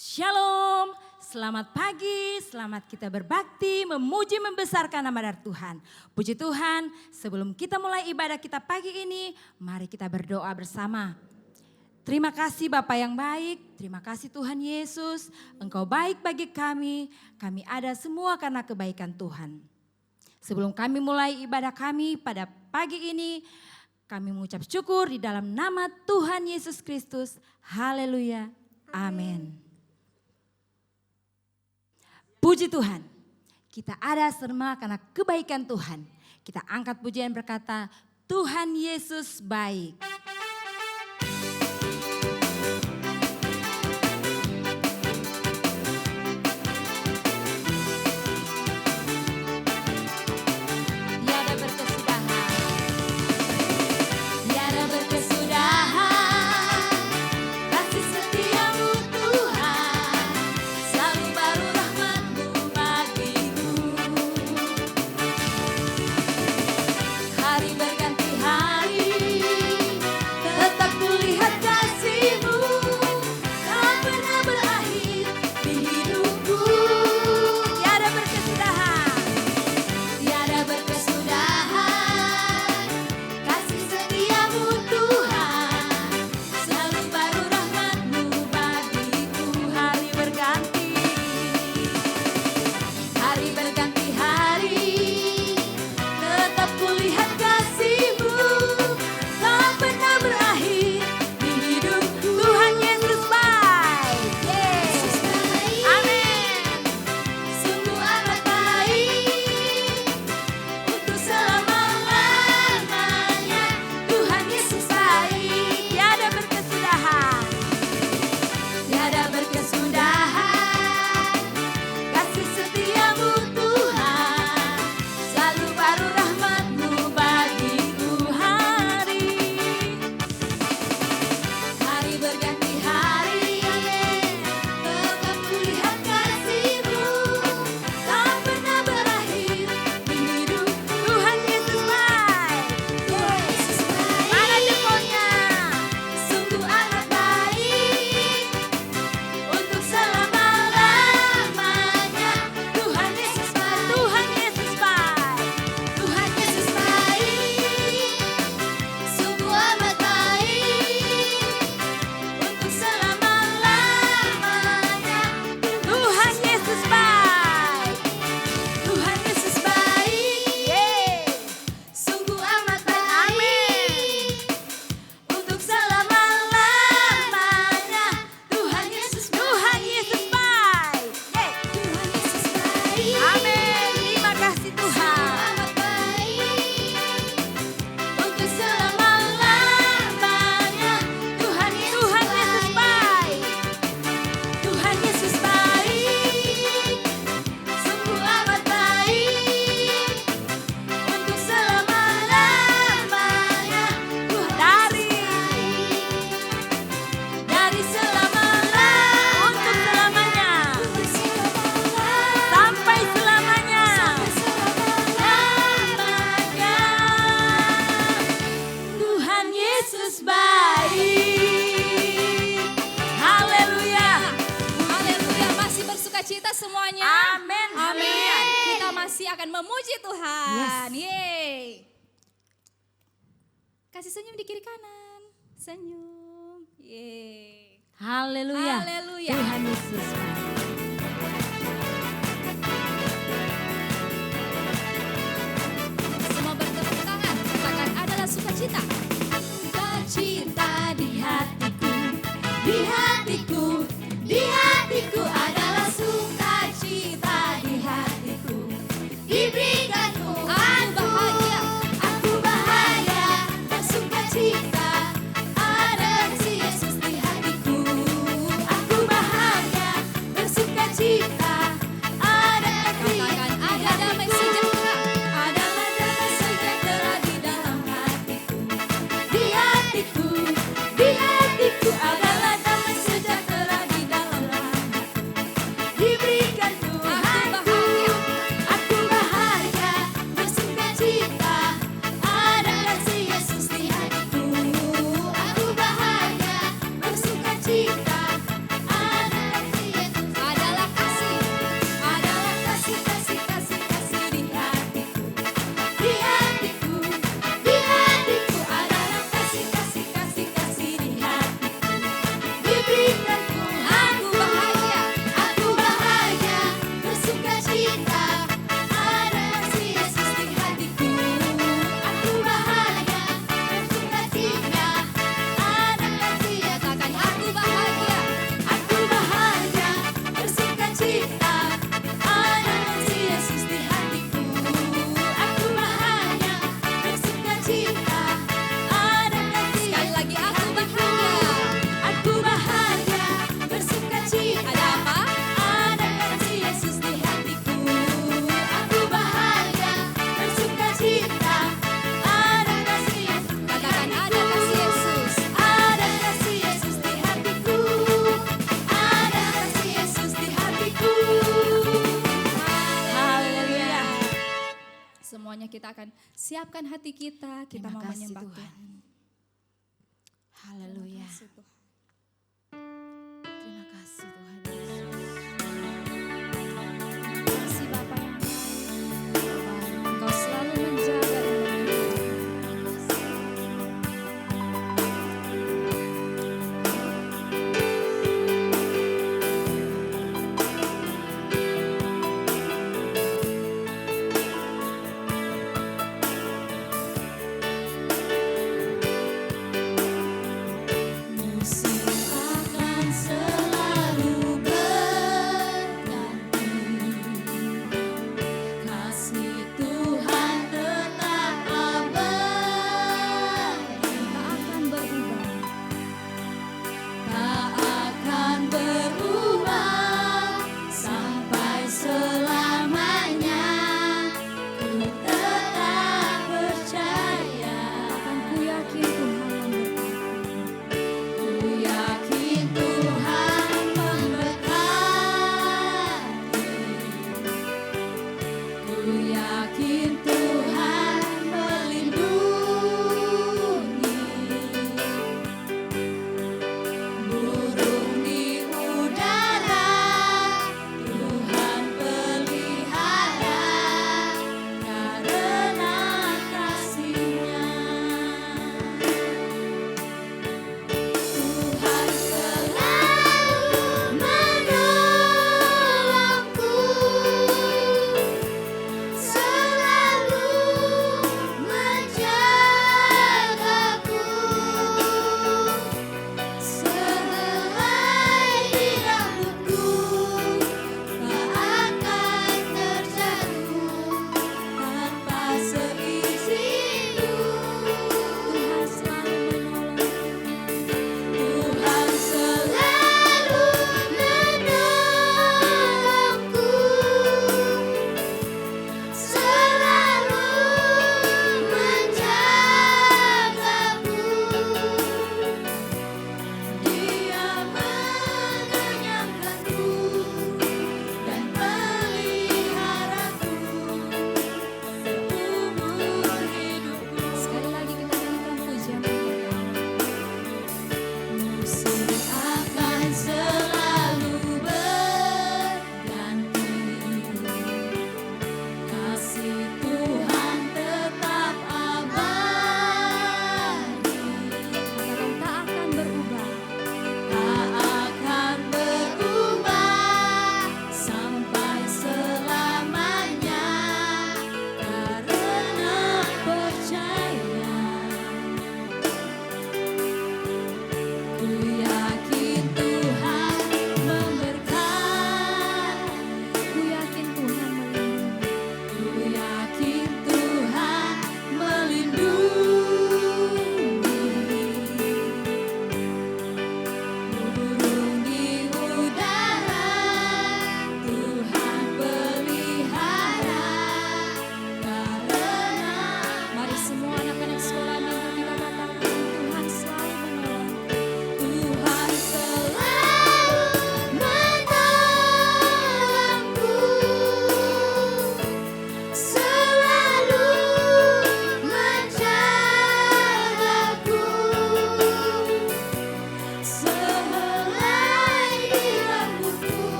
Shalom, selamat pagi, selamat kita berbakti, memuji, membesarkan nama dari Tuhan. Puji Tuhan, sebelum kita mulai ibadah kita pagi ini, mari kita berdoa bersama. Terima kasih Bapa yang baik, terima kasih Tuhan Yesus, Engkau baik bagi kami ada semua karena kebaikan Tuhan. Sebelum kami mulai ibadah kami pada pagi ini, kami mengucap syukur di dalam nama Tuhan Yesus Kristus. Haleluya, amin. Puji Tuhan, kita ada semua karena kebaikan Tuhan. Kita angkat pujian berkata, Tuhan Yesus baik. Kasih senyum di kiri kanan, senyum, yeay. Haleluya, Haleluya. Tuhan Yesus baik. Semua bertepuk tangan, katakan adalah sukacita. Sukacita di hatiku, di hatiku, di hatiku adalah sukacita di hatiku. Diberikanmu aku bahagia, bersukacita, ada si Yesus di hatiku. Aku bahagia, bersukacita. kita akan siapkan hati kita Terima mau kasih, menyembah Tuhan. Tuhan. Haleluya. Terima kasih, Tuhan. Terima kasih Tuhan Yesus. Terima kasih Bapa yang baik. Engkau selalu menjaga dan melindungi.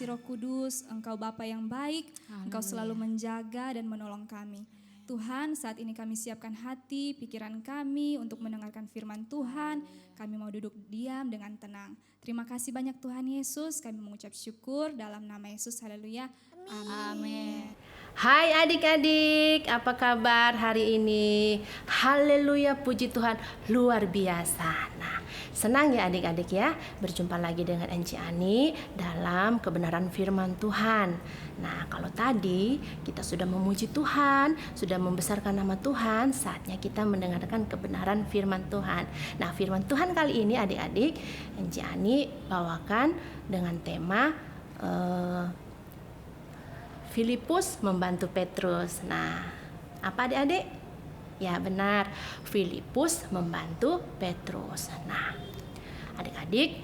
kasih Roh Kudus, Engkau Bapa yang baik, Engkau selalu menjaga dan menolong kami. Tuhan, saat ini kami siapkan hati, pikiran kami untuk mendengarkan firman Tuhan. Kami mau duduk diam dengan tenang. Terima kasih banyak Tuhan Yesus, kami mengucap syukur dalam nama Yesus, haleluya. Amin. Hai adik-adik, apa kabar hari ini? Haleluya, puji Tuhan, luar biasa. Nah, senang ya adik-adik ya, berjumpa lagi dengan Enci Ani dalam kebenaran firman Tuhan. Nah, kalau tadi kita sudah memuji Tuhan, sudah membesarkan nama Tuhan, saatnya kita mendengarkan kebenaran firman Tuhan. Nah, firman Tuhan kali ini adik-adik, Enci Ani bawakan dengan tema Filipus membantu Petrus. Nah, apa adik-adik? Ya benar, Filipus membantu Petrus. Nah, adik-adik,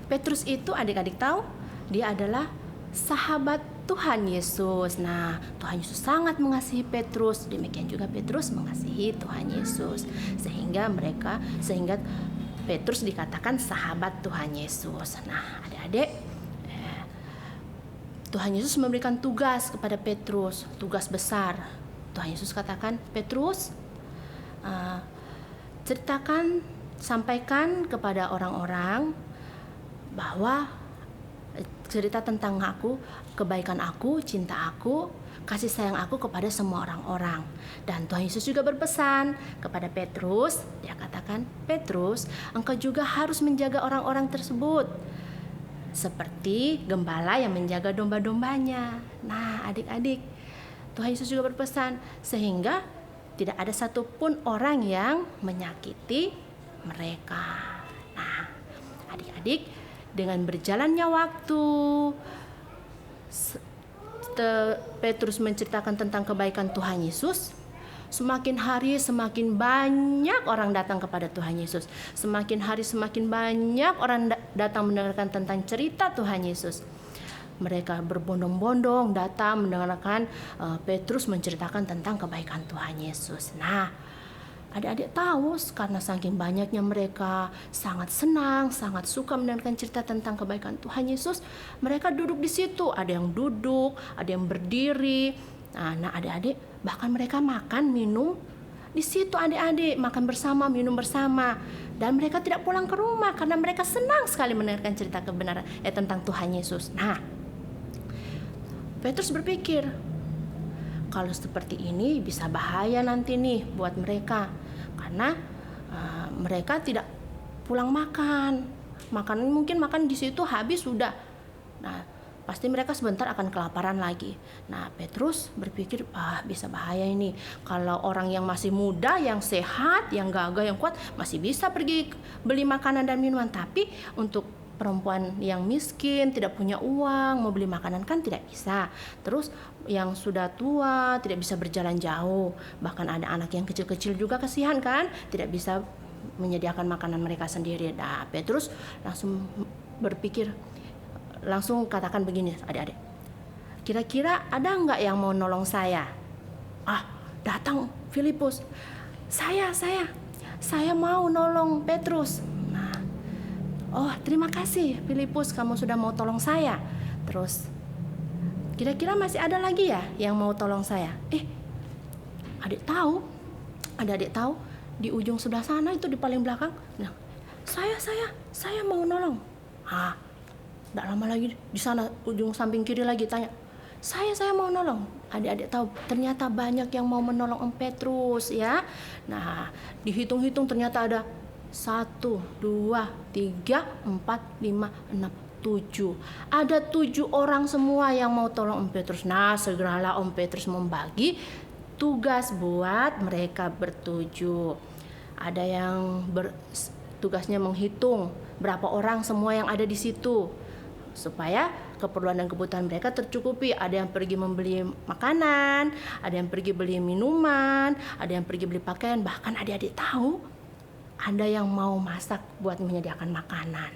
Petrus itu adik-adik tahu dia adalah sahabat Tuhan Yesus. Nah, Tuhan Yesus sangat mengasihi Petrus. Demikian juga Petrus mengasihi Tuhan Yesus. Sehingga Petrus dikatakan sahabat Tuhan Yesus. Nah, adik-adik, Tuhan Yesus memberikan tugas kepada Petrus, tugas besar. Tuhan Yesus katakan, Petrus, sampaikan kepada orang-orang bahwa cerita tentang aku, kebaikan aku, cinta aku, kasih sayang aku kepada semua orang-orang. Dan Tuhan Yesus juga berpesan kepada Petrus, dia katakan, Petrus, engkau juga harus menjaga orang-orang tersebut seperti gembala yang menjaga domba-dombanya. Nah, adik-adik, Tuhan Yesus juga berpesan sehingga tidak ada satupun orang yang menyakiti mereka. Nah, adik-adik, dengan berjalannya waktu, Petrus menceritakan tentang kebaikan Tuhan Yesus. Semakin hari semakin banyak orang datang kepada Tuhan Yesus. Semakin hari semakin banyak orang datang mendengarkan tentang cerita Tuhan Yesus. Mereka berbondong-bondong datang mendengarkan Petrus menceritakan tentang kebaikan Tuhan Yesus. Nah, adik-adik tahu karena saking banyaknya mereka sangat senang, sangat suka mendengarkan cerita tentang kebaikan Tuhan Yesus. Mereka duduk di situ, ada yang duduk, ada yang berdiri. Nah, adik-adik, bahkan mereka makan, minum di situ adik-adik, makan bersama, minum bersama. Dan mereka tidak pulang ke rumah karena mereka senang sekali mendengarkan cerita kebenaran tentang Tuhan Yesus. Nah, Petrus berpikir, kalau seperti ini bisa bahaya nanti nih buat mereka. Karena mereka tidak pulang makan. Mungkin makan di situ habis sudah. Nah, pasti mereka sebentar akan kelaparan lagi. Nah, Petrus berpikir, bisa bahaya ini. Kalau orang yang masih muda, yang sehat, yang gagah, yang kuat, masih bisa pergi beli makanan dan minuman. Tapi untuk perempuan yang miskin, tidak punya uang, mau beli makanan kan tidak bisa. Terus yang sudah tua, tidak bisa berjalan jauh. Bahkan ada anak yang kecil-kecil juga kasihan kan, tidak bisa menyediakan makanan mereka sendiri. Nah, Petrus langsung berpikir, langsung katakan begini, adik-adik, kira-kira ada nggak yang mau nolong saya? Datang Filipus, saya mau nolong Petrus. Nah, terima kasih Filipus, kamu sudah mau tolong saya. Terus, kira-kira masih ada lagi ya yang mau tolong saya? Adik tahu di ujung sebelah sana itu di paling belakang. Nah, saya mau nolong. Tidak lama lagi di sana ujung samping kiri lagi tanya, saya mau nolong. Adik-adik tahu ternyata banyak yang mau menolong Om Petrus ya. Nah, dihitung-hitung ternyata ada 1, 2, 3, 4, 5, 6, 7. Ada 7 orang semua yang mau tolong Om Petrus. Nah, segeralah Om Petrus membagi tugas buat mereka bertujuh. Ada yang tugasnya menghitung berapa orang semua yang ada di situ, supaya keperluan dan kebutuhan mereka tercukupi. Ada yang pergi membeli makanan, ada yang pergi beli minuman, ada yang pergi beli pakaian. Bahkan adik-adik tahu ada yang mau masak buat menyediakan makanan.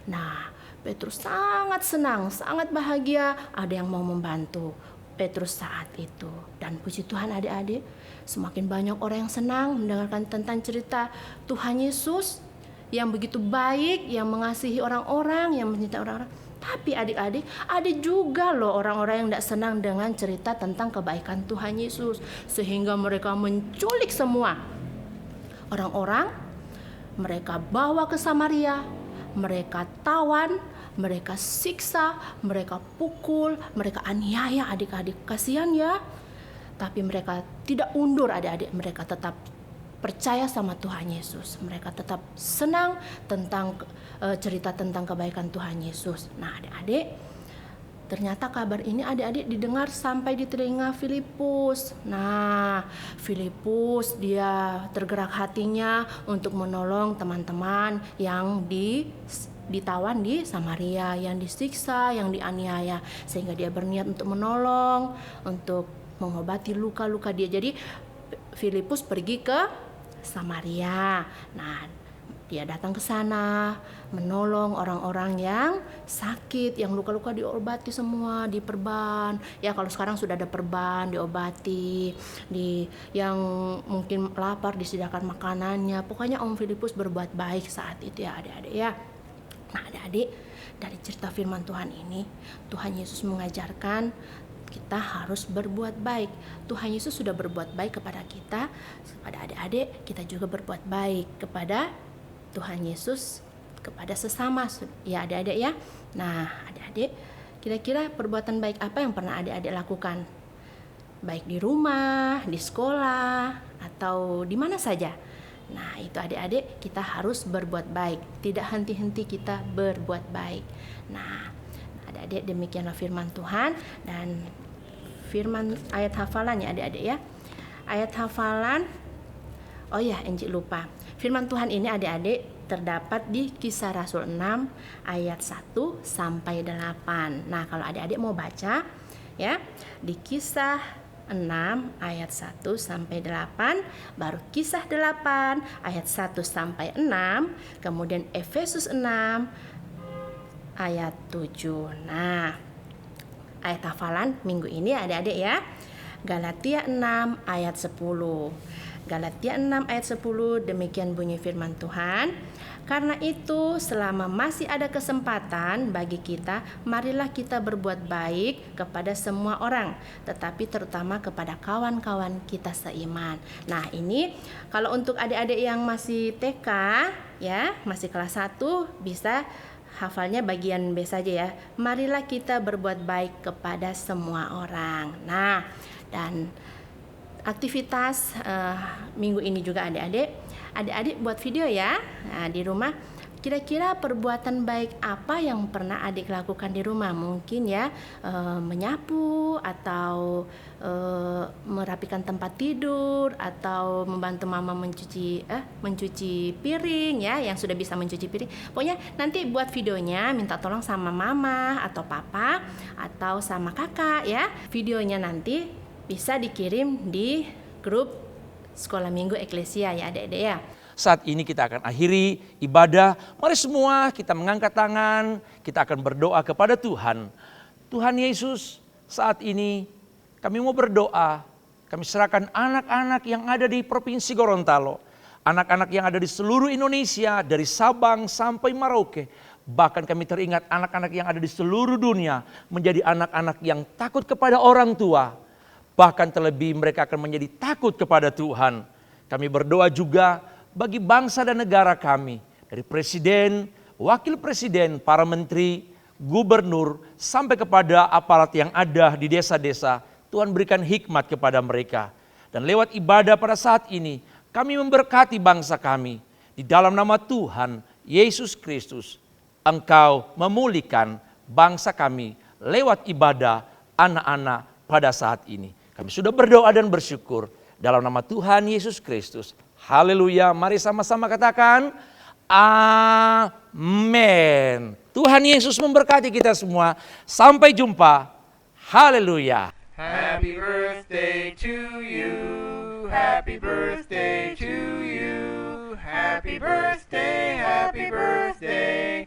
Nah, Petrus sangat senang, sangat bahagia ada yang mau membantu Petrus saat itu. Dan puji Tuhan adik-adik, semakin banyak orang yang senang mendengarkan tentang cerita Tuhan Yesus yang begitu baik, yang mengasihi orang-orang, yang mencintai orang-orang. Tapi adik-adik, ada juga loh orang-orang yang tidak senang dengan cerita tentang kebaikan Tuhan Yesus, sehingga mereka menculik semua orang-orang, mereka bawa ke Samaria, mereka tawan, mereka siksa, mereka pukul, mereka aniaya adik-adik. Kasihan ya. Tapi mereka tidak undur adik-adik, mereka tetap percaya sama Tuhan Yesus. Mereka tetap senang tentang cerita tentang kebaikan Tuhan Yesus. Nah adik-adik, ternyata kabar ini adik-adik didengar sampai di telinga Filipus. Nah Filipus dia tergerak hatinya untuk menolong teman-teman yang ditawan di Samaria, yang disiksa, yang dianiaya. Sehingga dia berniat untuk menolong, untuk mengobati luka-luka dia. Jadi Filipus pergi ke Samaria. Nah, dia datang ke sana menolong orang-orang yang sakit, yang luka-luka diobati semua, diperban. Ya kalau sekarang sudah ada perban, diobati. Yang mungkin lapar disediakan makanannya. Pokoknya Om Filipus berbuat baik saat itu ya adik-adik ya. Nah adik-adik, dari cerita firman Tuhan ini, Tuhan Yesus mengajarkan kita harus berbuat baik. Tuhan Yesus sudah berbuat baik kepada kita, kepada adik-adik, kita juga berbuat baik kepada Tuhan Yesus, kepada sesama ya adik-adik ya. Nah adik-adik, kira-kira perbuatan baik apa yang pernah adik-adik lakukan? Baik di rumah, di sekolah, atau di mana saja. Nah itu adik-adik, kita harus berbuat baik, tidak henti-henti kita berbuat baik. Nah adik-adik, demikianlah firman Tuhan. Dan firman ayat hafalannya adik-adik ya. Ayat hafalan, oh ya Enci lupa. Firman Tuhan ini adik-adik terdapat di Kisah Rasul 6 ayat 1 sampai 8. Nah kalau adik-adik mau baca ya, di Kisah 6 ayat 1 sampai 8, baru Kisah 8 ayat 1 sampai 6, kemudian Efesus 6 ayat 7. Nah, ayat hafalan minggu ini adik-adik ya. Galatia 6 ayat 10. Galatia 6 ayat 10, demikian bunyi firman Tuhan. Karena itu, selama masih ada kesempatan bagi kita, marilah kita berbuat baik kepada semua orang, tetapi terutama kepada kawan-kawan kita seiman. Nah, ini kalau untuk adik-adik yang masih TK ya, masih kelas 1 bisa hafalnya bagian B saja ya. Marilah kita berbuat baik kepada semua orang. Nah, dan aktivitas minggu ini juga adik-adik buat video ya. Nah, di rumah kira-kira perbuatan baik apa yang pernah adik lakukan di rumah? Mungkin ya menyapu, atau merapikan tempat tidur, atau membantu mama mencuci piring ya, yang sudah bisa mencuci piring. Pokoknya nanti buat videonya minta tolong sama mama atau papa atau sama kakak ya. Videonya nanti bisa dikirim di grup Sekolah Minggu Eklesia ya adik-adik ya. Saat ini kita akan akhiri ibadah. Mari semua kita mengangkat tangan, kita akan berdoa kepada Tuhan. Tuhan Yesus, saat ini kami mau berdoa. Kami serahkan anak-anak yang ada di Provinsi Gorontalo. Anak-anak yang ada di seluruh Indonesia, dari Sabang sampai Merauke. Bahkan kami teringat anak-anak yang ada di seluruh dunia menjadi anak-anak yang takut kepada orang tua. Bahkan terlebih mereka akan menjadi takut kepada Tuhan. Kami berdoa juga bagi bangsa dan negara kami. Dari presiden, wakil presiden, para menteri, gubernur, sampai kepada aparat yang ada di desa-desa. Tuhan berikan hikmat kepada mereka. Dan lewat ibadah pada saat ini, kami memberkati bangsa kami. Di dalam nama Tuhan Yesus Kristus, Engkau memulihkan bangsa kami lewat ibadah anak-anak pada saat ini. Kami sudah berdoa dan bersyukur dalam nama Tuhan Yesus Kristus. Haleluya, mari sama-sama katakan amin. Tuhan Yesus memberkati kita semua. Sampai jumpa. Haleluya. Happy birthday to you. Happy birthday to you. Happy birthday, happy birthday.